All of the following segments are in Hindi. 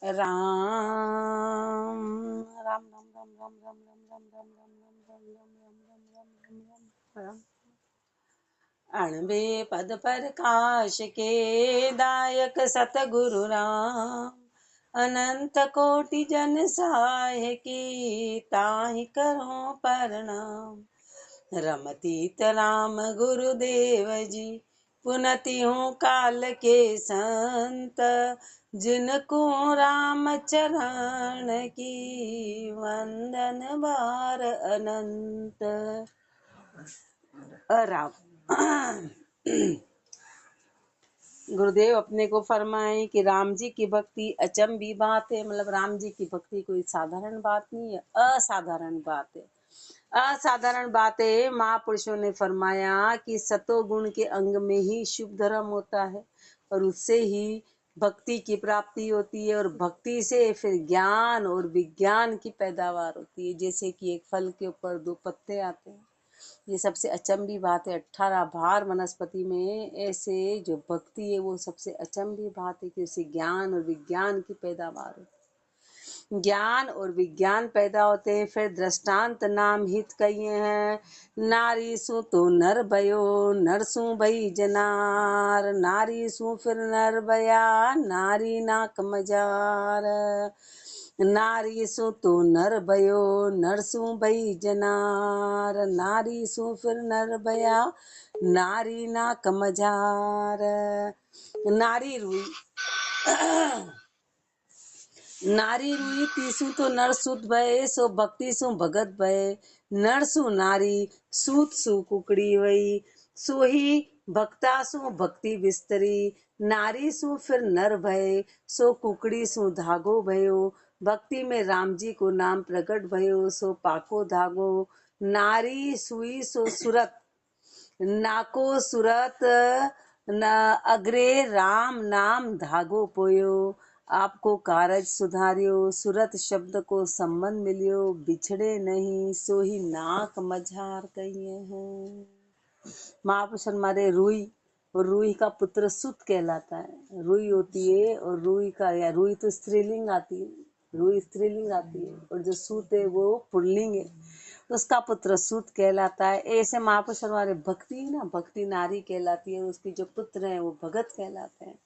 राम राम राम राम राम राम राम राम राम राम राम राम राम राम राम राम राम। अणबे पद प्रकाश के दायक सतगुरु राम। अनंत कोटि जन सहाय की ताहि करो प्रणाम। रमतीत राम गुरुदेव जी पुनति हूँ काल के संत। जिनको राम चरण की वंदन बार अनंत। राम गुरुदेव अपने को फरमाए कि राम जी की भक्ति अचंभी बात है। मतलब राम जी की भक्ति कोई साधारण बात नहीं है, असाधारण बात है। असाधारण बात है। महापुरुषों ने फरमाया कि सतोगुण के अंग में ही शुभ धर्म होता है और उससे ही भक्ति की प्राप्ति होती है और भक्ति से फिर ज्ञान और विज्ञान की पैदावार होती है। जैसे कि एक फल के ऊपर दो पत्ते आते हैं, ये सबसे अचंभी बात है। 18 भार वनस्पति में ऐसे जो भक्ति है वो सबसे अचंभी बात है कि उससे ज्ञान और विज्ञान की पैदावार होती है। ज्ञान और विज्ञान पैदा होते हैं। फिर दृष्टांत नाम हित कहिए हैं। नारी सु तो नर भयो, नर सु भई जनार। नारी सु फिर नर भया, नारी नाक मजार। नारी सु तो नर भयो, नर सु भई जनार। नारी सु फिर नर भया, नारी नाक मजार। नारी रुई नारी रुई तीसु तो नर सुत भय, सो भक्ति सु भगत भय। नर सु नारी सूत सु कुकड़ी वही, सो ही भक्ता सु भक्ति विस्तरी। नारी सु फिर नर भय, सो कुकड़ी सु धागो भयो। भक्ति में राम जी को नाम प्रकट भयो, सो पाको धागो। नारी सुई सो सुरत, नाको सुरत न अग्रे राम नाम धागो पोयो। आपको कारज सुधारियो, सुरत शब्द को संबंध मिलियो। बिछड़े नहीं सो ही नाक मझार कहिए हैं। महापुरुष हमारे रुई और रुई का पुत्र सुत कहलाता है। रुई होती है और रुई का, या रुई तो स्त्रीलिंग आती है, रुई स्त्रीलिंग आती है और जो सूत है वो पुल्लिंग है, उसका पुत्र सूत कहलाता है। ऐसे महापुरुष हमारे भक्ति है ना, भक्ति नारी कहलाती है। उसकी जो पुत्र है वो भगत कहलाते हैं,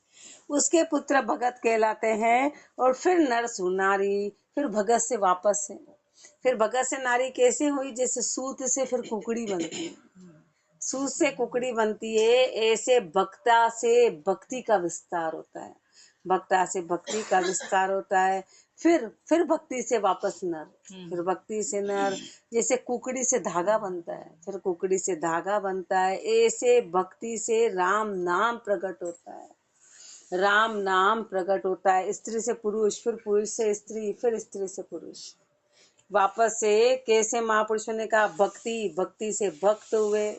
उसके पुत्र भगत कहलाते हैं। और फिर नर सु नारी, फिर भगत से वापस है। फिर भगत से नारी कैसे हुई? जैसे सूत से फिर कुकड़ी बनती है, सूत से कुकड़ी बनती है, ऐसे भक्ता से भक्ति का विस्तार होता है। भक्ता से भक्ति का विस्तार होता है। फिर भक्ति से वापस नर, फिर भक्ति से नर। जैसे कुकड़ी से धागा बनता है, फिर कुकड़ी से धागा बनता है, ऐसे भक्ति से राम नाम प्रकट होता है। राम नाम प्रकट होता है। स्त्री से पुरुष, फिर पुरुष से स्त्री, फिर स्त्री से पुरुष। वापस से कैसे महापुरुषों ने कहा, भक्ति, भक्ति से भक्त हुए,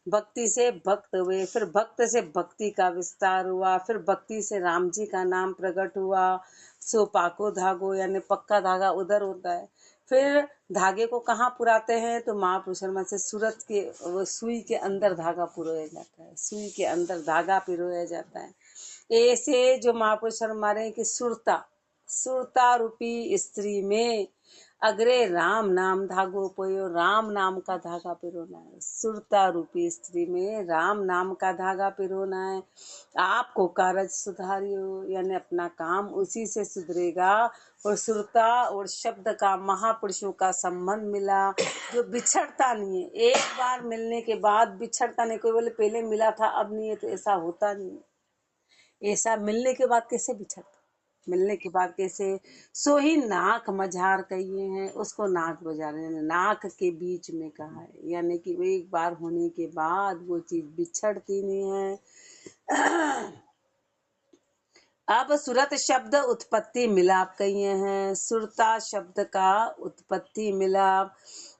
भक्ति से भक्त हुए, फिर भक्त से भक्ति का विस्तार हुआ, फिर भक्ति से राम जी का नाम प्रकट हुआ। सो पाको धागो, यानी पक्का धागा उधर होता है। फिर धागे को कहाँ पुराते हैं? तो महापुरुष में से सूरत के वो सुई के अंदर धागा पुरोया जाता है, सुई के अंदर धागा पिरोया जाता है। ऐसे जो महापुरुष हमारे की सुरता, सुरता रूपी स्त्री में अग्रे राम नाम धागो पोयो, राम नाम का धागा पिरोना है। सुरता रूपी स्त्री में राम नाम का धागा पिरोना है। आपको कारज सुधारियो, यानी अपना काम उसी से सुधरेगा। और सुरता और शब्द का महापुरुषों का संबंध मिला, जो बिछड़ता नहीं है। एक बार मिलने के बाद बिछड़ता नहीं। कोई बोले पहले मिला था अब नहीं है, तो ऐसा होता नहीं। ऐसा मिलने के बाद कैसे बिछड़ता? मिलने के बाद कैसे? सो ही नाक मझार कहिए हैं, उसको नाक बजा रहे हैं, नाक के बीच में कहा है, यानी कि वो एक बार होने के बाद वो चीज बिछड़ती नहीं है। अब सुरत शब्द उत्पत्ति मिलाप कहिए हैं। सुरता शब्द का उत्पत्ति मिलाप।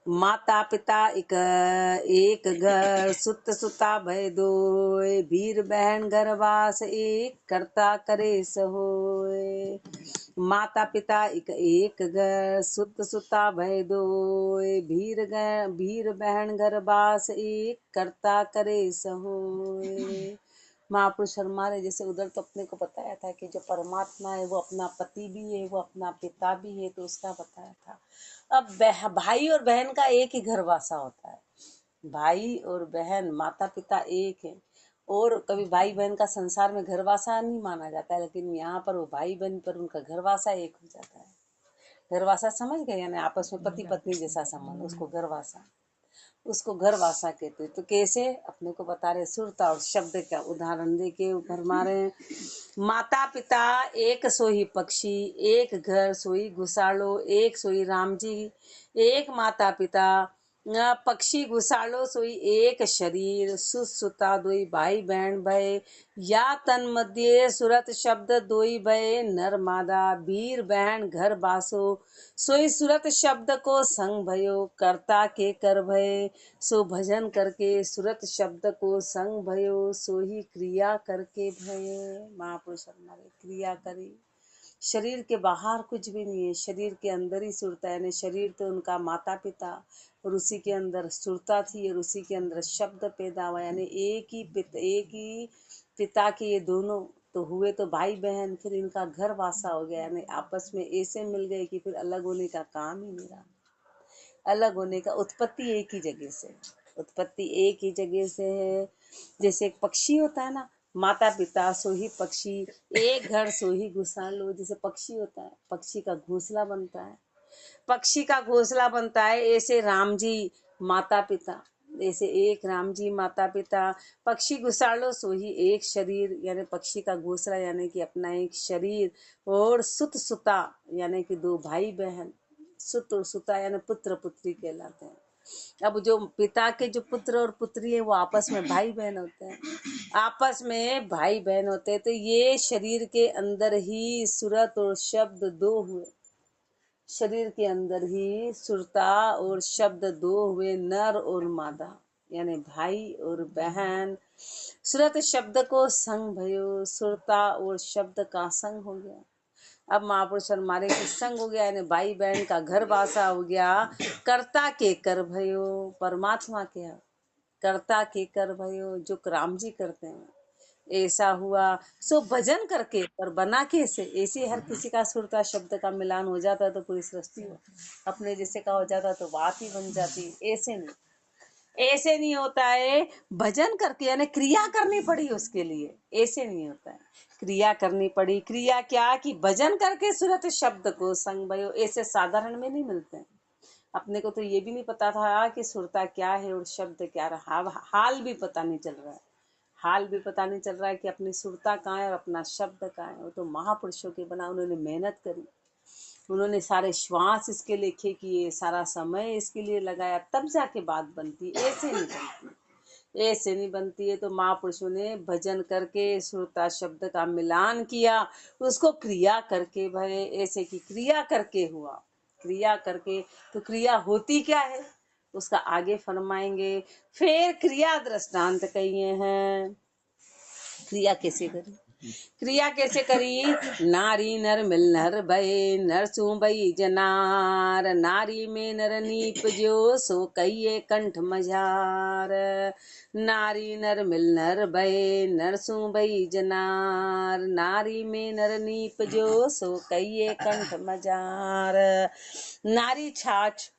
माता पिता एक घर, सुत सुता भय दोय। भीर बहन गर्भास एक, करता करे सहोय। माता पिता एक घर, सुत सुता भय दोय। भीर बहन गर्भास एक, करता करे सहोय। महापुरुष हमारे जैसे उधर तो अपने को बताया था कि जो परमात्मा है वो अपना पति भी है, वो अपना पिता भी है, तो उसका बताया था। अब भाई और बहन का एक ही घर वासा होता है, भाई और बहन माता पिता एक है, और कभी भाई बहन का संसार में घरवासा नहीं माना जाता है, लेकिन यहाँ पर वो भाई बहन पर उनका घरवासा एक हो जाता है। घरवासा समझ गए, यानी आपस में पति पत्नी जैसा संबंध, उसको घरवासा, उसको घरवासा कहते हैं। तो कैसे अपने को बता रहे, सुरता और शब्द का उदाहरण दे के ऊपर मारे। माता पिता एक सोई पक्षी, एक घर सोई घुसालो, एक सोई राम जी, एक माता पिता पक्षी घुसालो सोई एक शरीर, सुता दोई भाई बहन भय, या तन मध्य सुरत शब्द दोई भय, नर मादा वीर बहन घर बासो, सोई सुरत शब्द को संग भयो, कर्ता के कर भय, सो भजन करके सुरत शब्द को संग भयो, सो ही क्रिया करके भय। महापुरुष हमारे क्रिया करी, शरीर के बाहर कुछ भी नहीं है, शरीर के अंदर ही सुरता है, यानी शरीर तो उनका माता पिता, और उसी के अंदर सुरता थी, और उसी के अंदर शब्द पैदा हुआ, यानी एक ही पिता के ये दोनों तो हुए तो भाई बहन, फिर इनका घर वासा हो गया, यानी आपस में ऐसे मिल गए कि फिर अलग होने का काम ही नहीं रहा। अलग होने का उत्पत्ति एक ही जगह से, उत्पत्ति एक ही जगह से है। जैसे एक पक्षी होता है ना, माता पिता सो ही पक्षी, एक घर सो ही घुसालो, जैसे पक्षी होता है, पक्षी का घोंसला बनता है, पक्षी का घोंसला बनता है, ऐसे राम जी माता पिता, ऐसे एक राम जी माता पिता, पक्षी घुसालो सो ही एक शरीर, यानी पक्षी का घोंसला यानी कि अपना एक शरीर, और सुत सुता यानी कि दो भाई बहन, सुत और सुता यानी पुत्र पुत्री कहलाते हैं। अब जो पिता के जो पुत्र और पुत्री है वो आपस में भाई बहन होते हैं, आपस में भाई बहन होते हैं। तो ये शरीर के अंदर ही सुरत और शब्द दो हुए, शरीर के अंदर ही सुरता और शब्द दो हुए, नर और मादा यानी भाई और बहन। सुरत शब्द को संग भयो, सुरता और शब्द का संग हो गया। अब महापुरुष हमारे की संग हो गया, यानी भाई बहन का घर वासा हो गया। कर्ता के कर भयो, परमात्मा के कर्ता के कर भयो, जो राम जी करते हैं ऐसा हुआ। सो भजन करके, पर बना कैसे, ऐसे हर किसी का सुरता शब्द का मिलान हो जाता तो पूरी सृष्टि हो अपने जैसे का हो जाता, तो बात ही बन जाती। ऐसे नहीं, ऐसे नहीं होता है। भजन करके यानी क्रिया करनी पड़ी उसके लिए, ऐसे नहीं होता है, क्रिया करनी पड़ी। क्रिया क्या कि भजन करके सुरत शब्द को संग भयो, ऐसे साधारण में नहीं मिलते हैं। अपने को तो ये भी नहीं पता था कि सुरता क्या है और शब्द क्या रहा, हाल भी पता नहीं चल रहा है, हाल भी पता नहीं चल रहा है कि अपनी सुरता कहाँ है और अपना शब्द कहाँ है। वो तो महापुरुषों के बना, उन्होंने मेहनत करी, उन्होंने सारे श्वास इसके लेखे किए, सारा समय इसके लिए लगाया, तब जाके बात बनती, ऐसे नहीं बनती, ऐसे नहीं बनती है। तो महापुरुषों ने भजन करके सुरता शब्द का मिलान किया, उसको क्रिया करके भय, ऐसे की क्रिया करके हुआ, क्रिया करके। तो क्रिया होती क्या है उसका आगे फरमाएंगे। फिर क्रिया दृष्टांत कहिए हैं, क्रिया कैसे करी, क्रिया कैसे करी। नारी नर मिल नर भय, नर सु बई जनार, नारी में नर नीप जो, सो कहिए कंठ मझार। नारी नर मिल नर भय, नर सु बई जनार, नारी में नर नीप जो, सो कहिए कंठ मझार। नारी छाछ,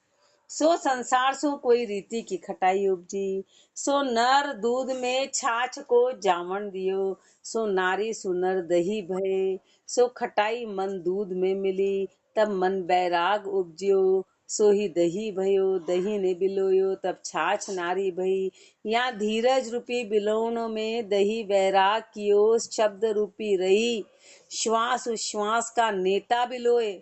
सो संसार सो कोई रीति की खटाई उपजी, सो नर दूध में छाछ को जामन दियो, सो नारी सुनर दही भय, सो खटाई मन दूध में मिली, तब मन बैराग उपजियो, सो ही दही भयो, दही ने बिलोयो, तब छाछ नारी भई। यहाँ धीरज रूपी बिलोनो में दही बैराग कियो, शब्द रूपी रही, श्वास उश्वास का नेता बिलोए,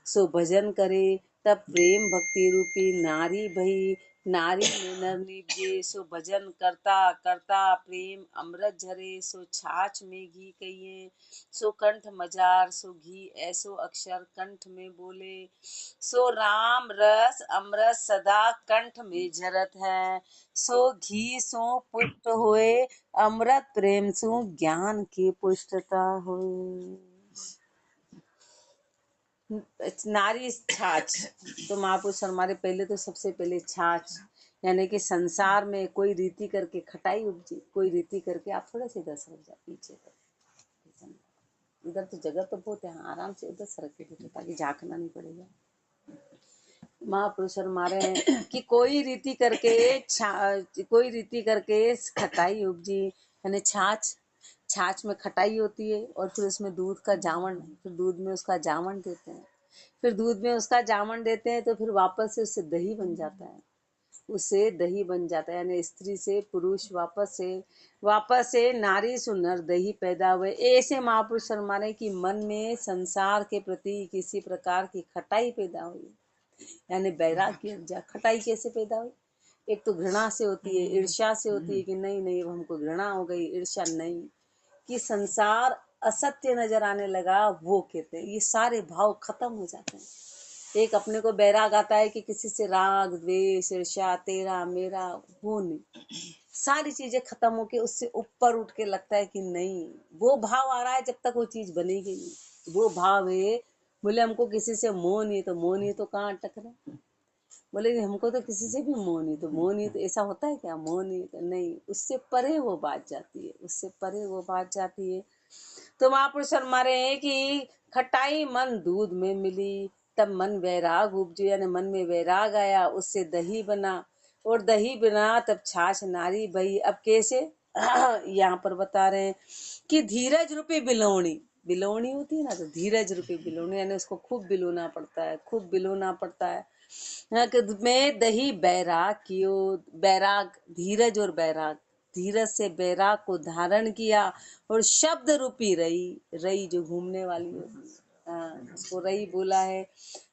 सो भजन करे, तब प्रेम भक्ति रूपी नारी भई। नारी में नर निपजे, सो भजन करता करता प्रेम अमृत झरे, सो छाछ में घी कहिए, सो कंठ मजार, सो घी ऐसो अक्षर कंठ में बोले, सो राम रस अमृत सदा कंठ में झरत है, सो घी सो पुष्ट होए, अमृत प्रेम सो ज्ञान की पुष्टता होए। नारी छाछ, तो महापुरुष हमारे पहले तो सबसे पहले छाछ यानी कि संसार में कोई रीति करके खटाई उपजी, कोई रीति करके आप थोड़े से इधर सरक जाए पीछे तक। इधर तो जगह तो बहुत है, आराम से उधर सरक के देखो ताकि झांकना नहीं पड़ेगा। महापुरुष मारे हैं कि कोई रीति करके खटाई उपजी, यानी छाछ में खटाई होती है और फिर उसमें दूध का जामन, फिर दूध में उसका जामन देते हैं, फिर दूध में उसका जामन देते हैं तो फिर वापस से उससे दही बन जाता है, उससे दही बन जाता है। यानी स्त्री से पुरुष, वापस से नारी से नर दही पैदा हुए। ऐसे महापुरुष माने कि मन में संसार के प्रति किसी प्रकार की खटाई पैदा हुई, यानी वैराग्य उपजा। खटाई कैसे पैदा हुई? एक तो घृणा से होती है, ईर्ष्या से होती है कि नहीं अब हमको घृणा हो गई, ईर्ष्या नहीं, कि संसार असत्य नजर आने लगा, वो कहते हैं। ये सारे भाव खत्म हो जाते हैं। एक अपने को बैराग आता है कि किसी से राग द्वेष ईर्ष्या तेरा मेरा, वो नहीं, सारी चीजें खत्म होके उससे ऊपर उठ के लगता है कि नहीं, वो भाव आ रहा है जब तक वो चीज बनेगी नहीं। वो भाव है, बोले हमको किसी से मोह नहीं, तो मोह नहीं तो कहाँ अटक रहे, बोले हमको तो किसी से भी मोह नहीं, तो मोह नहीं तो ऐसा होता है क्या? मोह नहीं तो नहीं, उससे परे वो बात जाती है, उससे परे वो बात जाती है। तो महापुरुष फरमा रहे हैं कि खटाई मन दूध में मिली, तब मन वैराग उपजे, यानी मन में वैराग आया, उससे दही बना, और दही बना तब छाछ नारी बही। अब कैसे? यहाँ पर बता रहे हैं कि धीरज रूपी बिलोनी होती है ना, तो धीरज रूपी बिलोनी, यानी उसको खूब बिलोना पड़ता है, खूब बिलोना पड़ता है। में दही बैराग धीरज और बैराग, धीरज से बैराग को धारण किया, और शब्द रूपी रई जो घूमने वाली होती है, उसको रई बोला है।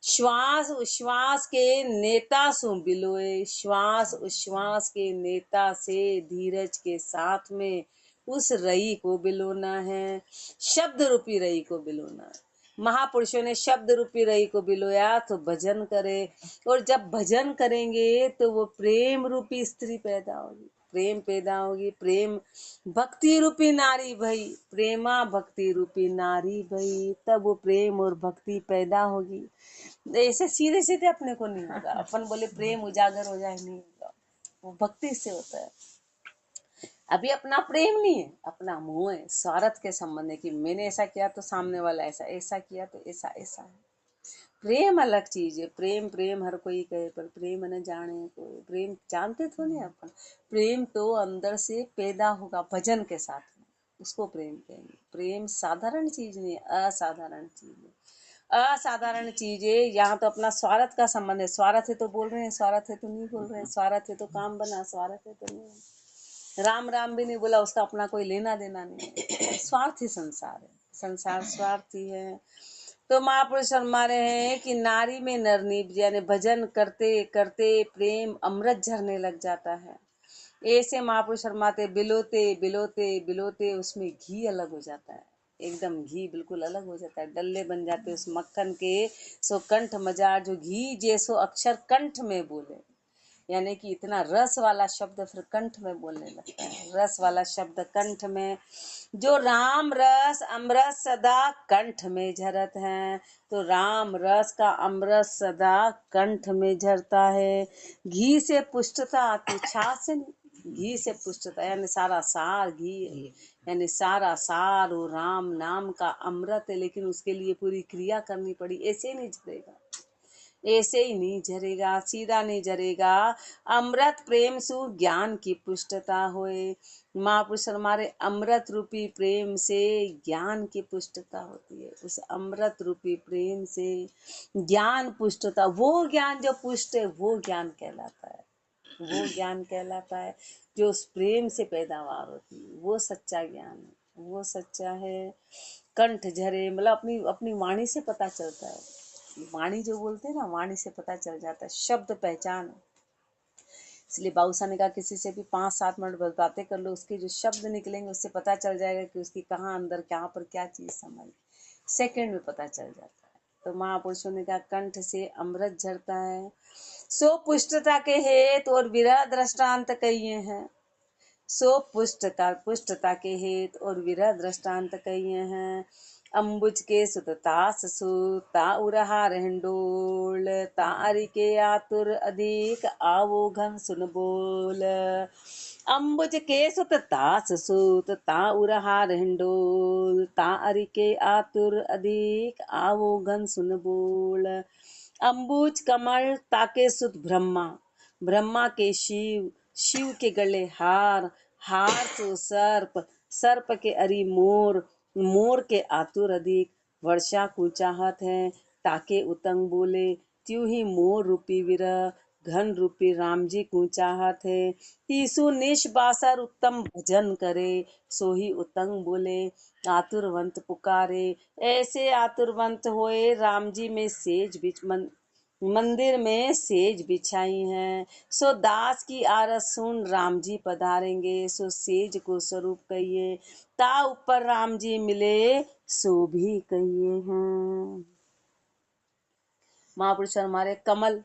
श्वास उश्वास के नेता सु बिलोए, श्वास उश्वास के नेता से धीरज के साथ में उस रई को बिलोना है, शब्द रूपी रई को बिलोना है। महापुरुषों ने शब्द रूपी रई को बिलोया तो भजन करे, और जब भजन करेंगे तो वो प्रेम रूपी स्त्री पैदा होगी, प्रेम पैदा होगी, प्रेम भक्ति रूपी नारी भई, प्रेमा भक्ति रूपी नारी भई, तब वो प्रेम और भक्ति पैदा होगी। ऐसे सीधे सीधे अपने को नहीं होगा, अपन बोले प्रेम उजागर हो जाए, नहीं होगा, वो भक्ति से होता है। अभी अपना प्रेम नहीं है, अपना मोह है, स्वार्थ के संबंध है कि मैंने ऐसा किया तो सामने वाला ऐसा किया तो ऐसा है। प्रेम अलग चीज है, प्रेम हर कोई कहे, पर प्रेम न जाने कोई, प्रेम जानते तो नहीं अपन, प्रेम तो अंदर से पैदा होगा भजन के साथ में, उसको प्रेम कहेंगे। प्रेम साधारण चीज नहीं, असाधारण चीज है, असाधारण चीज है। यहाँ तो अपना स्वार्थ का संबंध है, स्वार्थ है तो बोल रहे हैं, स्वार्थ है तो नहीं बोल रहे हैं, स्वार्थ है तो काम बना, स्वार्थ है तो नहीं, राम राम भी नहीं बोला, उसका अपना कोई लेना देना नहीं है। स्वार्थी संसार है, संसार स्वार्थी है। तो महापुरुष फरमा रहे हैं कि नारी में नरनी, यानी भजन करते करते प्रेम अमृत झरने लग जाता है। ऐसे महापुरुष फरमाते बिलोते बिलोते बिलोते उसमें घी अलग हो जाता है, एकदम घी बिल्कुल अलग हो जाता है, डल्ले बन जाते उस मक्खन के। सो कंठ मजार, जो घी जैसो अक्षर कंठ में बोले, यानी कि इतना रस वाला शब्द फिर कंठ में बोलने लगता है, रस वाला शब्द कंठ में। जो राम रस अमृत सदा कंठ में झरत है, तो राम रस का अमृत सदा कंठ में झरता है। घी से पुष्टता आती, छाछ से नहीं, घी से पुष्टता, यानी सारा सार घी है, यानी सारा सार वो राम नाम का अमृत है, लेकिन उसके लिए पूरी क्रिया करनी पड़ी, ऐसे नहीं झरेगा, ऐसे ही नहीं झरेगा, सीधा नहीं झरेगा। अमृत प्रेम सु ज्ञान की पुष्टता होए, महापुरुष हमारे अमृत रूपी प्रेम से ज्ञान की पुष्टता होती है, उस अमृत रूपी प्रेम से ज्ञान पुष्टता, वो ज्ञान जो पुष्ट है वो ज्ञान कहलाता है, वो ज्ञान कहलाता है जो उस प्रेम से पैदावार होती है, वो सच्चा ज्ञान है, वो सच्चा है। कंठ झरे मतलब अपनी अपनी वाणी से पता चलता है, वाणी जो बोलते हैं ना, वाणी से पता चल जाता है, शब्द पहचान है। इसलिए बाबूसा ने कहा किसी से भी 5-7 मिनट बातें कर लो, उसके जो शब्द निकलेंगे उससे पता चल जाएगा कि उसकी कहाँ अंदर कहाँ पर क्या चीज समाई, सेकंड में पता चल जाता है। तो महापुरुषों ने कहा कंठ से अमृत झरता है, सो पुष्टता के हेत और विरह दृष्टांत कहिए हैं, सो पुष्टता के हेत और विरह दृष्टांत कहिए हैं। अम्बुज के सुत तास ता उरहार हिंडोल ता अरि के आतुर अधिक आवो घन सुन बोल। अम्बुज के सुत तास ता उरहार हिंडोल ता अरि के आतुर अधिक आवो घन सुन बोल। अम्बुज कमल ताके सुत ब्रह्मा, ब्रह्मा के शिव, शिव के गले हार, हार सो सर्प, सर्प के अरि मोर, मोर के आतुर अधिक वर्षा को चाहत है। ताके उतंग बोले त्यों ही मोर रूपी विरह, घन रूपी राम जी को चाहत है। तीसु निष्बासर उत्तम भजन करे, सो ही उतंग बोले आतुरवंत पुकारे। ऐसे आतुरवंत होए राम जी में सेज बिच मंदिर में सेज बिछाई है। सो दास की आरस सुन राम जी पधारेंगे, सो सेज को स्वरूप कहिए। ता ऊपर राम जी मिले सो भी कहिए हैं। महापुरुष हमारे कमल,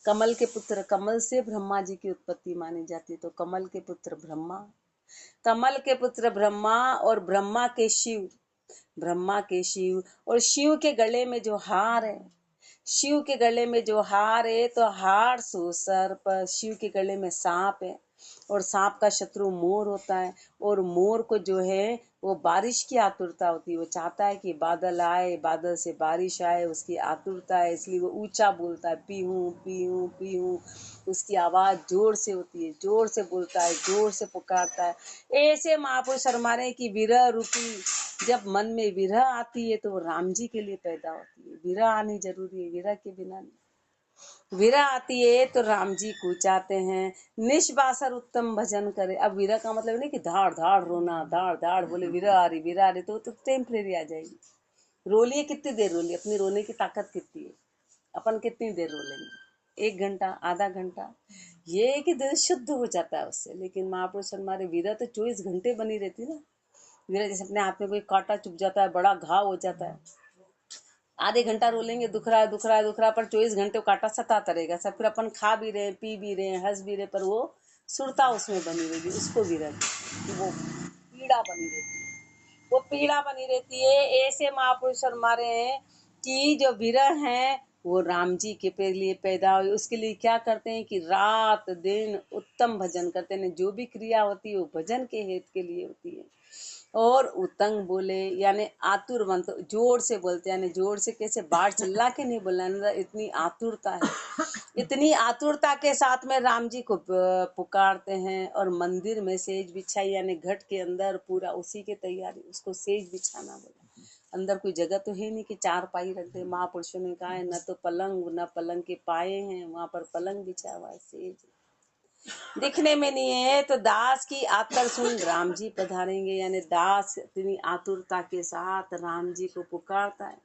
कमल के पुत्र, कमल से ब्रह्मा जी की उत्पत्ति मानी जाती है। तो कमल के पुत्र ब्रह्मा, कमल के पुत्र ब्रह्मा और ब्रह्मा के शिव, ब्रह्मा के शिव और शिव के गले में जो हार है, शिव के गले में जो हार है तो हार सो सर्प, शिव के गले में सांप है और सांप का शत्रु मोर होता है। और मोर को जो है वो बारिश की आतुरता होती है, वो चाहता है कि बादल आए, बादल से बारिश आए, उसकी आतुरता है, इसलिए वो ऊंचा बोलता है पीहूं पीहूं पीहूं। उसकी आवाज जोर से होती है, जोर से बोलता है, जोर से पुकारता है। ऐसे महापुरुष हमारे की विरह रूपी जब मन में विरह आती है तो वो राम जी के लिए पैदा होती है। विरह आनी जरूरी है, विरह के बिना नहीं। वीरा आती है तो राम जी को चाहते हैं। निष्बासर उत्तम भजन करे। अब वीरा का मतलब नहीं कि धाड़ धाड़ रोना, धाड़ धाड़ बोले वीरा आ रही, वीरा आ रही, तो टेम्परेरी आ जाएगी। रोलिए, कितनी देर रोलिए, अपनी रोने की ताकत कितनी है, अपन कितनी देर रो लेंगे, 1 घंटा, आधा घंटा, ये कि दिल शुद्ध हो जाता है उससे। लेकिन महापुरुष हमारे वीरा तो 24 घंटे बनी रहती ना। वीरा जैसे अपने हाथ में कोई कांटा चुभ जाता है, बड़ा घाव हो जाता है, आधे घंटा रो लेंगे, दुख रहा है दुख रहा है दुख रहा है, पर 24 घंटे कांटा सताता रहेगा। सब फिर अपन खा भी रहे, पी भी रहे, हंस भी रहे, पर वो सुरता उसमें बनी रहेगी, उसको भी रहती, वो पीड़ा बनी रहती है, वो पीड़ा बनी रहती है। ऐसे महापुरुष हमारे हैं कि जो विरह हैं वो राम जी के लिए पैदा हुए। उसके लिए क्या करते हैं कि रात दिन उत्तम भजन करते हैं। जो भी क्रिया होती है वो भजन के हेतु के लिए होती है। और उतंग बोले यानी आतुरवंत, जोर से बोलते हैं, यानी जोर से कैसे बाढ़ चिल्ला के नहीं बोलना, इतनी आतुरता है, इतनी आतुरता के साथ में राम जी को पुकारते हैं। और मंदिर में सेज बिछाई, यानी घट के अंदर पूरा उसी के तैयारी, उसको सेज बिछाना बोला। अंदर कोई जगह तो है नहीं कि 4 पाई रख दे। महापुरुषों ने कहा है न तो पलंग, न पलंग के पाए हैं, वहां पर पलंग बिछा हुआ है, सेज दिखने में नहीं है। तो दास की आतर सुन राम जी पधारेंगे, यानी दास इतनी आतुरता के साथ राम जी को पुकारता है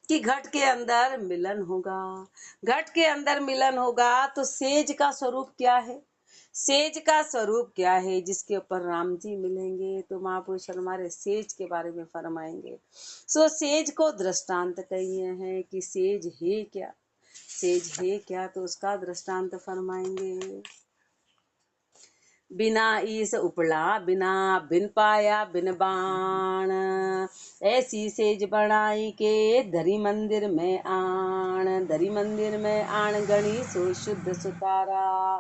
कि घट के अंदर मिलन होगा, घट के अंदर मिलन होगा। तो सेज का स्वरूप क्या है, सेज का स्वरूप क्या है जिसके ऊपर राम जी मिलेंगे। तो महापुरुष हमारे सेज के बारे में फरमाएंगे। सो सेज को दृष्टांत कहिए हैं कि सेज है क्या, सेज है क्या, तो उसका दृष्टांत फरमाएंगे। बिना ईस उपला बिना बिन पाया बिन बाण, ऐसी सेज बनाई के धरी मंदिर में आण, धरी मंदिर में आण गणी सो शुद्ध सुतारा,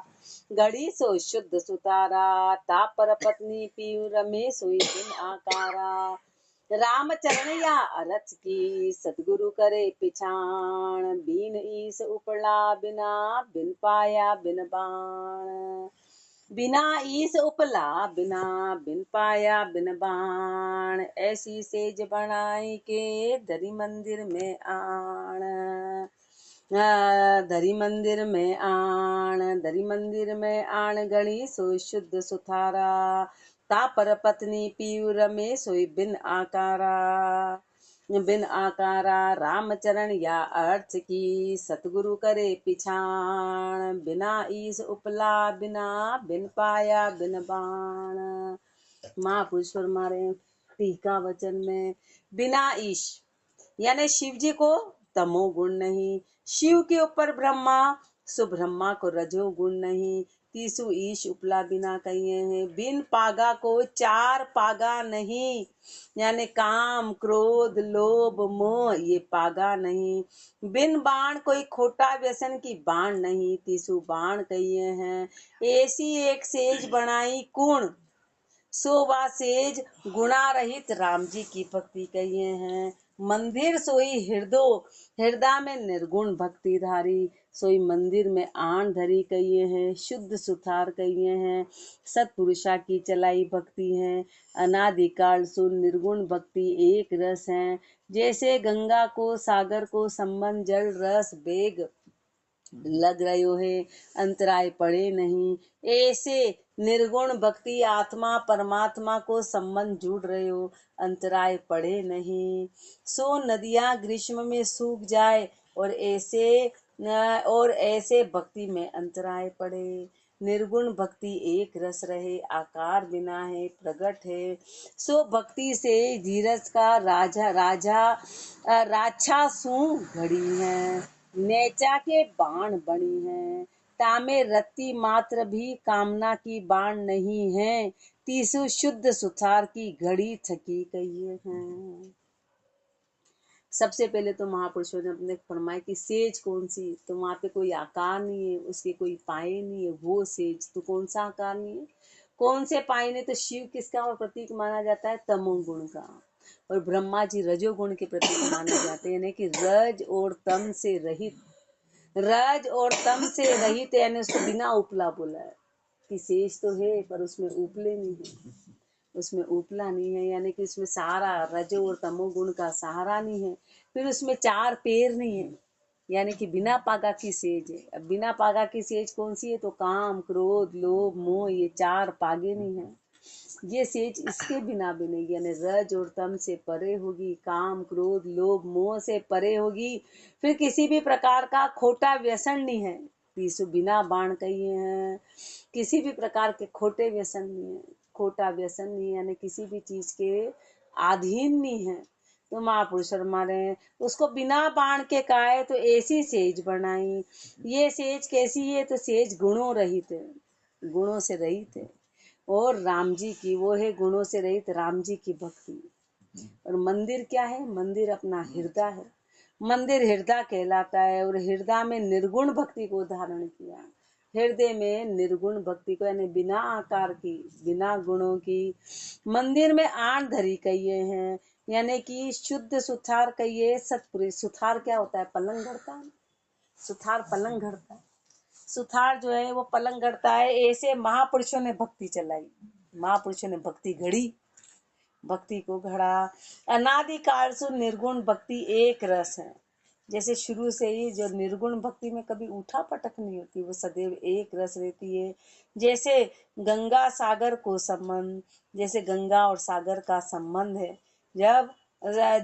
गणी सो शुद्ध सुतारा, तापर पत्नी पीयू रमे सोई बिन आकारा, राम चरण या अरच की सतगुरु करे पिछाण, बीन ईस उपला बिना बिन पाया बिन बाण, बिना ईस उपला बिना बिन पाया बिन बाण, ऐसी सेज बनाई के धरी मंदिर में आण, धरी मंदिर में आण, धरी मंदिर में आण गणी सो शुद्ध सुथारा, तापर पत्नी पीयू रमे सोई बिन आकारा, बिन आकारा, रामचरण या अर्थ की सतगुरु करे पिछाण, बिना ईस उपला बिना बिन पाया बिन बाण। महापुरुष मारे टीका वचन में बिना ईश यानी शिव जी को तमो गुण नहीं, शिव के ऊपर ब्रह्मा, सो ब्रह्मा को रजो गुण नहीं, तीसु ईश उपला बिना कहिए हैं। बिन पागा को चार पागा नहीं, यानी काम क्रोध लोभ मोह ये पागा नहीं। बिन बाण कोई खोटा व्यसन की बाण नहीं, तीसु बाण कहिए हैं। ऐसी एक सेज बनाई कुण, शोभा सेज गुणा रहित राम जी की भक्ति कहिए हैं। मंदिर सोई हृदय में निर्गुण भक्ति धारी, सोई मंदिर में आन धरी कहिए हैं। शुद्ध सुथार कहिए हैं, सतपुरुषा की चलाई भक्ति है। अनादिकाल सु निर्गुण भक्ति एक रस है, जैसे गंगा को सागर को संबंध जल रस बेग लग रहे है, अंतराय पड़े नहीं। ऐसे निर्गुण भक्ति आत्मा परमात्मा को संबंध जुड़ रहे हो, अंतराय पड़े नहीं। सो नदियां ग्रीष्म में सूख जाए और ऐसे भक्ति में अंतराय पड़े। निर्गुण भक्ति एक रस रहे, आकार बिना है प्रगट है। सो भक्ति से धीरज का राजा सू घड़ी है, नेचा के बाण बनी है। तामे रत्ती मात्र भी कामना की बाण नहीं है, तीसु शुद्ध सुथार की घड़ी थकी कहिए हैं। सबसे पहले तो महापुरुषों ने अपने फरमाया कि सेज कौन सी, तो वहां पे कोई आकार नहीं है, उसके कोई पाए नहीं है, वो सेज। तो कौन सा आकार नहीं है, कौन से पाए नहीं, तो शिव किसका और प्रतीक माना जाता है, तमोगुण का, और ब्रह्मा जी रजोगुण के प्रतीक माने जाते हैं, यानी कि रज और तम से रहित, रज और तम से रहित, यानी उसको बिना उपला बोला है कि शेष तो है पर उसमें उपले नहीं है, उसमें उपला नहीं है, यानी कि उसमें सारा रजो और तमोगुण का सहारा नहीं है। फिर उसमें चार पैर नहीं है, यानी कि बिना पागा की सेज है। अब बिना पागा की सेज कौन सी है, तो काम क्रोध लोभ मोह ये चार पागे नहीं है। ये सेज इसके बिना भी नहीं, यानी रज और तम से परे होगी, काम क्रोध लोभ मोह से परे होगी। फिर किसी भी प्रकार का खोटा व्यसन नहीं है, तीसु बिना बाण कहिए हैं। किसी भी प्रकार के खोटे व्यसन नहीं है, खोटा व्यसन नहीं है, यानी किसी भी चीज के अधीन नहीं है। तो महापुरुष हमारे उसको बिना बाण के काहे, तो ऐसी सेज बनाई। ये सेज कैसी है, तो सेज गुणों रहित है, गुणों से रहित है। और राम जी की वो है गुणों से रहित राम जी की भक्ति। और मंदिर क्या है, मंदिर अपना हृदय है, मंदिर हृदय कहलाता है। और हृदय में निर्गुण भक्ति को धारण किया, हृदय में निर्गुण भक्ति को, यानी बिना आकार की बिना गुणों की मंदिर में आन धरी कहिए हैं, यानी कि शुद्ध सुथार कहिए। सतपुरुष सुथार क्या होता है, पलंग घड़ता है, सुथार पलंग घड़ता है, सुथार जो है वो पलंग घड़ता है। ऐसे महापुरुषों ने भक्ति चलाई, महापुरुषों ने भक्ति घड़ी, भक्ति को घड़ा। अनादिकाल से निर्गुण भक्ति एक रस है, जैसे शुरू से ही जो निर्गुण भक्ति में कभी उठा पटक नहीं होती, वो सदैव एक रस रहती है। जैसे गंगा सागर को संबंध, जैसे गंगा और सागर का संबंध है, जब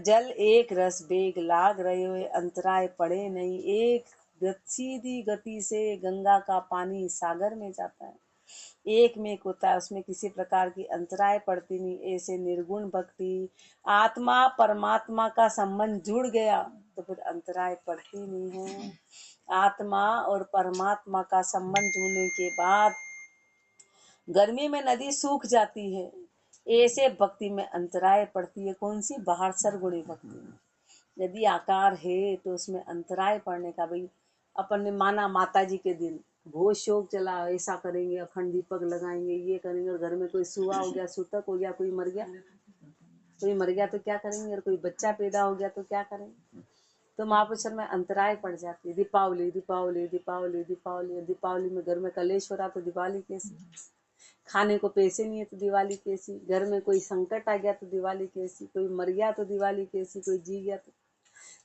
जल एक रस बेग लाग रहे हुए, अंतराय पड़े नहीं। एक सीधी गति से गंगा का पानी सागर में जाता है, एक में होता है, उसमें किसी प्रकार की अंतराय पड़ती नहीं। ऐसे निर्गुण भक्ति आत्मा परमात्मा का संबंध जुड़ गया तो फिर अंतराय पड़ती नहीं है। आत्मा और परमात्मा का संबंध जुड़ने के बाद गर्मी में नदी सूख जाती है, ऐसे भक्ति में अंतराय पड़ती है। कौन सी, बाहर सरगुणी भक्ति में। यदि आकार है तो उसमें अंतराय पड़ने का, भाई अपन ने माना माता जी के दिन भोज शोक चला, ऐसा करेंगे, अखंड दीपक लगाएंगे, ये करेंगे, और घर में कोई सुआ हो गया, सूतक हो गया, कोई मर गया, कोई मर गया तो क्या करेंगे, और कोई बच्चा पैदा हो गया तो क्या करेंगे। तो महापुरुष में अंतराय पड़ जाती है। दीपावली दीपावली दीपावली दीपावली, दीपावली में घर में कलेश हो रहा तो दिवाली कैसी, खाने को पैसे नहीं है तो दिवाली कैसी, घर में कोई संकट आ गया तो दिवाली कैसी, कोई मर गया तो दिवाली कैसी, कोई जी गया तो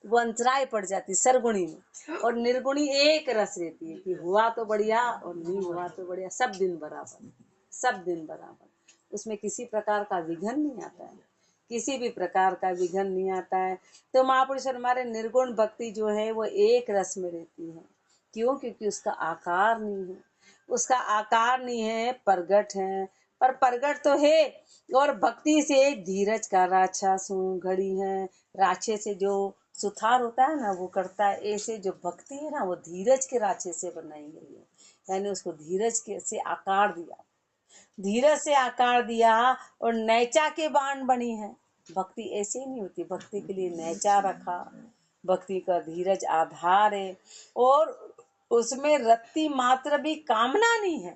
वो अंतराय पड़ जाती सरगुणी में। और निर्गुणी एक रस रहती है कि हुआ तो बढ़िया और नहीं हुआ तो बढ़िया, सब दिन बराबर, सब दिन बराबर, उसमें किसी प्रकार का विघन नहीं आता है, किसी भी प्रकार का विघन नहीं आता है। तो महापुरुष हमारे निर्गुण भक्ति जो है वो एक रस में रहती है। क्यों, क्योंकि उसका आकार नहीं है, उसका आकार नहीं है, प्रगट है, पर प्रगट तो है। और भक्ति से धीरज का राछा सू घड़ी है, राछे से जो सुथार होता है ना वो करता है। ऐसे जो भक्ति है ना वो धीरज के राछे से बनाई गई है, यानी उसको धीरज के से आकार दिया, धीरज से आकार दिया और नैचा के बाण बनी है। भक्ति ऐसे ही नहीं होती, भक्ति के लिए नैचा रखा, भक्ति का धीरज आधार है और उसमें रत्ती मात्र भी कामना नहीं है,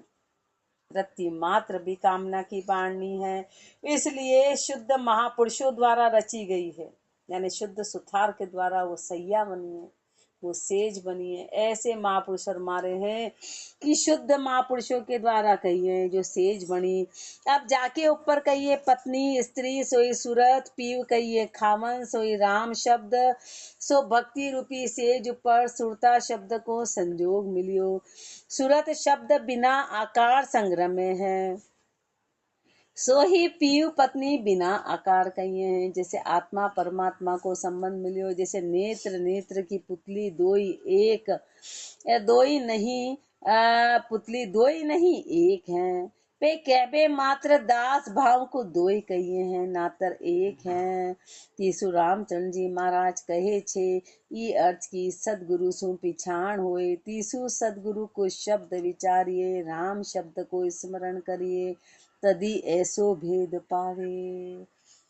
रत्ती मात्र भी कामना की बाण नहीं है। इसलिए शुद्ध महापुरुषों द्वारा रची गई है, यानी शुद्ध सुथार के द्वारा वो सैया बनी है, वो सेज बनी है। ऐसे महापुरुष हमारे हैं कि शुद्ध महापुरुषों के द्वारा कही है जो सेज बनी। अब जाके ऊपर कहिए पत्नी स्त्री सोई सूरत, पीव कहिए खावन सोई राम शब्द, सो भक्ति रूपी सेज ऊपर सुरता शब्द को संजोग मिलियो। सूरत शब्द बिना आकार संग्रह में है, सो ही पीयू पत्नी बिना आकार कहिए हैं। जैसे आत्मा परमात्मा को संबंध मिलियो, जैसे नेत्र नेत्र की पुतली दोई एक, दोई नहीं पुतली दोई नहीं एक हैं। पे कैबे मात्र दास भाव को दोई कहिए हैं, नातर एक हैं। तीसु रामचंद्र जी महाराज कहे छे ई अर्थ की सदगुरु सु पिछाण होए, तीसु सदगुरु को शब्द विचारिए, राम शब्द को स्मरण करिए, तदी ऐसो भेद पावे।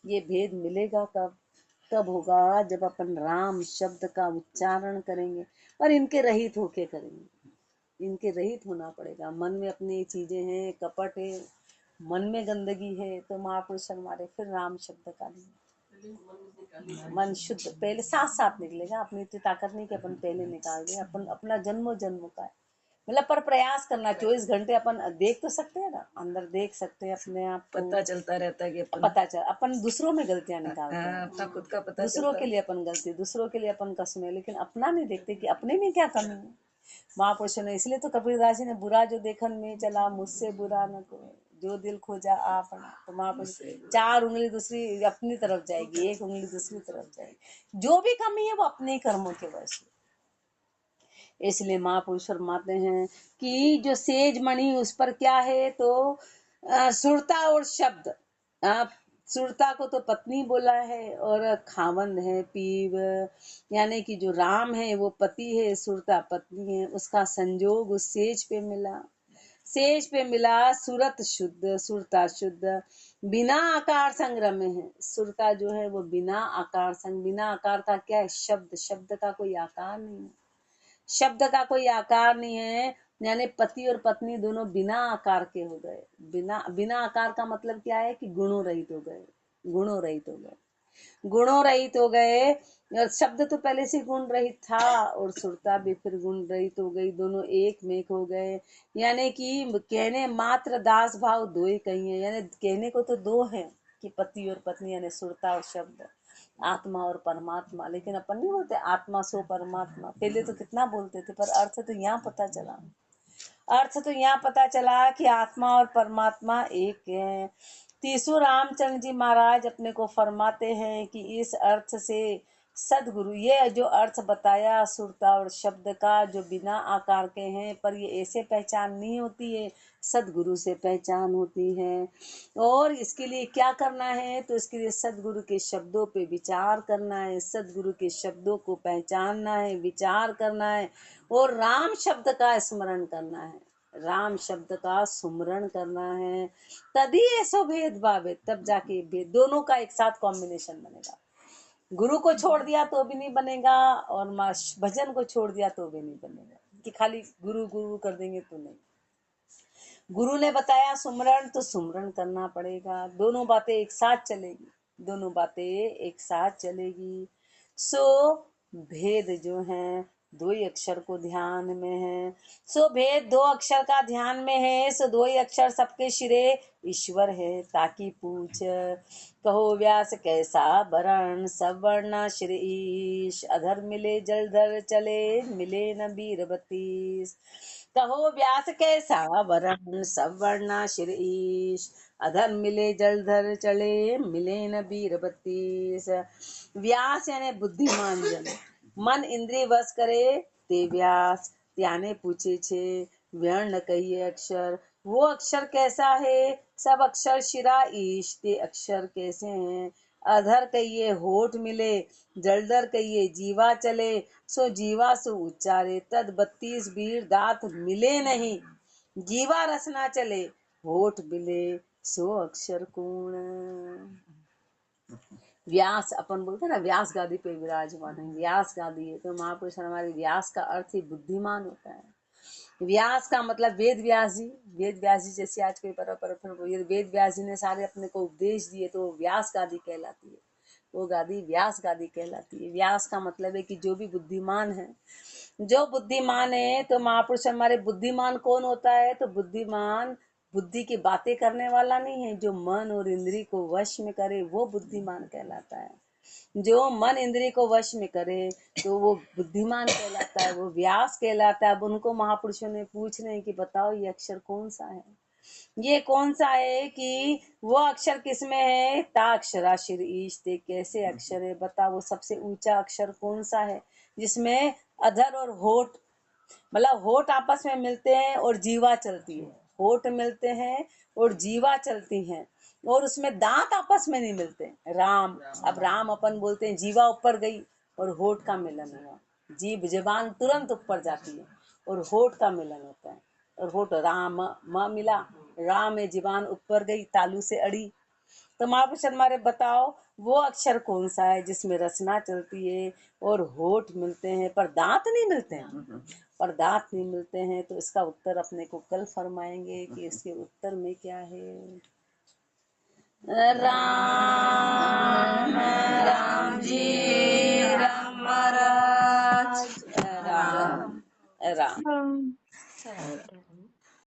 ये भेद मिलेगा कब? कब होगा? जब अपन राम शब्द का उच्चारण करेंगे और इनके रहित होके करेंगे। इनके रहित होना पड़ेगा। मन में अपनी चीजें हैं, कपट है, मन में गंदगी है, तो महापुरुष हमारे फिर राम शब्द का नहीं, मन शुद्ध पहले साथ साथ निकलेगा। अपनी इतनी ताकत नहीं कि अपन पहले निकाल दें, अपन अपना जन्मों जन्म का है, मतलब पर प्रयास करना। 24 घंटे अपन देख तो सकते हैं ना, अंदर देख सकते हैं अपने आप, पता चलता रहता है कि पता चल अपन दूसरों में गलतियां निकालते हैं, अपना खुद का पता दूसरों के लिए अपन गलती, दूसरों के लिए अपन कसमें, लेकिन अपना नहीं देखते कि अपने में क्या कमी है। महापुरुषों ने इसलिए तो कबीरदास जी ने बुरा जो देखन में चला मुझसे बुरा न कोई, जो दिल खोजा आपना। तो महापुरुष 4 उंगली दूसरी अपनी तरफ जाएगी, 1 उंगली दूसरी तरफ जाएगी। जो भी कमी है वो अपने कर्मों के वश। इसलिए महापुरुष फरमाते हैं कि जो सेज मणि उस पर क्या है, तो सुरता और शब्द। सुरता को तो पत्नी बोला है और खावंद है पीव, यानी कि जो राम है वो पति है, सुरता पत्नी है। उसका संजोग उस सेज पे मिला, सेज पे मिला। सुरत शुद्ध, सुरता शुद्ध, बिना आकार संग्रह में है। सुरता जो है वो बिना आकार संग, बिना आकार का क्या है? शब्द, शब्द का कोई आकार नहीं है, शब्द का कोई आकार नहीं है। यानी पति और पत्नी दोनों बिना आकार के हो गए। बिना आकार का मतलब क्या है कि गुणों रहित हो गए, गुणों रहित हो गए, गुणों रहित हो गए। शब्द तो पहले से गुण रहित था और सुरता भी फिर गुण रहित हो गई, दोनों एक मेक हो गए। यानी कि कहने मात्र दास भाव दो ही कहिए, यानी कहने को तो दो है कि पति और पत्नी, यानी सुरता और शब्द, आत्मा और परमात्मा। लेकिन अपन नहीं बोलते आत्मा सो परमात्मा, पहले तो कितना बोलते थे, पर अर्थ तो यहाँ पता चला, अर्थ तो यहाँ पता चला कि आत्मा और परमात्मा एक है। तीसु रामचंद्र जी महाराज अपने को फरमाते हैं कि इस अर्थ से सदगुरु, ये जो अर्थ बताया सुरता और शब्द का, जो बिना आकार के हैं, पर ये ऐसे पहचान नहीं होती है, सदगुरु से पहचान होती है। और इसके लिए क्या करना है? तो इसके लिए सदगुरु के शब्दों पे विचार करना है, सदगुरु के शब्दों को पहचानना है, विचार करना है और राम शब्द का स्मरण करना है, राम शब्द का सुमरण करना है। तभी ऐसो भेदभाव है, तब जाके भेद, दोनों का एक साथ कॉम्बिनेशन बनेगा। गुरु को छोड़ दिया तो भी नहीं बनेगा और भजन को छोड़ दिया तो भी नहीं बनेगा, कि खाली गुरु गुरु कर देंगे तो नहीं। गुरु ने बताया सुमरण, तो सुमरण करना पड़ेगा। दोनों बातें एक साथ चलेगी, दोनों बातें एक साथ चलेगी। सो भेद जो है दो ही अक्षर को ध्यान में है, सो भेद 2 अक्षर का ध्यान में है। सो 2 ही अक्षर सबके शिरे ईश्वर है। ताकि पूछ कहो व्यास कैसा वरण, सब वर्णा श्री ईश, अधर मिले जलधर चले, मिले न वीर बत्तीस। कहो व्यास कैसा वरण, सब वर्णा शिर ईश, अधर मिले जलधर चले, मिले न वीर बत्तीस। व्यास यानी बुद्धिमान जन, मन इंद्रिय वश करे ते व्यास। त्याने पूछे छे वर्ण कहिए अक्षर, वो अक्षर कैसा है? सब अक्षर शिरा ईश, ते अक्षर कैसे हैं? अधर कहिए होठ मिले, जलधर कहिए जीवा चले, सो जीवा सो उच्चारे, तद 32 वीर दात मिले नहीं, जीवा रस ना चले, होठ बिले सो अक्षर कूण। व्यास, अपन बोलते हैं ना व्यास गादी पे विराजमान है, व्यास गादी है, तो महापुरुष हमारे व्यास का अर्थ ही बुद्धिमान होता है। व्यास का मतलब वेद व्यास जी, वेद व्यास जी जैसे आज कोई वेद व्यास जी ने सारे अपने को उपदेश दिए, तो व्यास गादी कहलाती है, वो गादी व्यास गादी कहलाती है। व्यास का मतलब है कि जो भी बुद्धिमान है, जो बुद्धिमान है, तो महापुरुष हमारे बुद्धिमान कौन होता है, तो बुद्धिमान बुद्धि की बातें करने वाला नहीं है, जो मन और इंद्री को वश में करे वो बुद्धिमान कहलाता है। जो मन इंद्री को वश में करे तो वो बुद्धिमान कहलाता है, वो व्यास कहलाता है। अब उनको महापुरुषों ने पूछ रहे हैं कि बताओ ये अक्षर कौन सा है, ये कौन सा है, कि वो अक्षर किसमें है, ता अक्षरा शिर ईश, ते कैसे अक्षर है, बता वो सबसे ऊंचा अक्षर कौन सा है, जिसमें अधर और होठ, मतलब होठ आपस में मिलते हैं और जीवा चलती है, होठ मिलते हैं और जीवा चलती हैं, और उसमें दांत आपस में नहीं मिलते। राम, अब राम अपन बोलते हैं, जीवा ऊपर गई और होठ का मिलन हुआ, जीभ जबान तुरंत ऊपर जाती है और होठ का मिलन होता है, और होठ राम म मिला, राम में जीवान ऊपर गई, तालू से अड़ी। तो महापुरुष हमारे बताओ वो अक्षर कौन सा है जिसमें रचना चलती है और होठ मिलते हैं पर दांत नहीं मिलते हैं, पर दांत नहीं मिलते हैं। तो इसका उत्तर अपने को कल फरमाएंगे कि इसके उत्तर में क्या है। राम राम जी, राम महाराज, राम राम।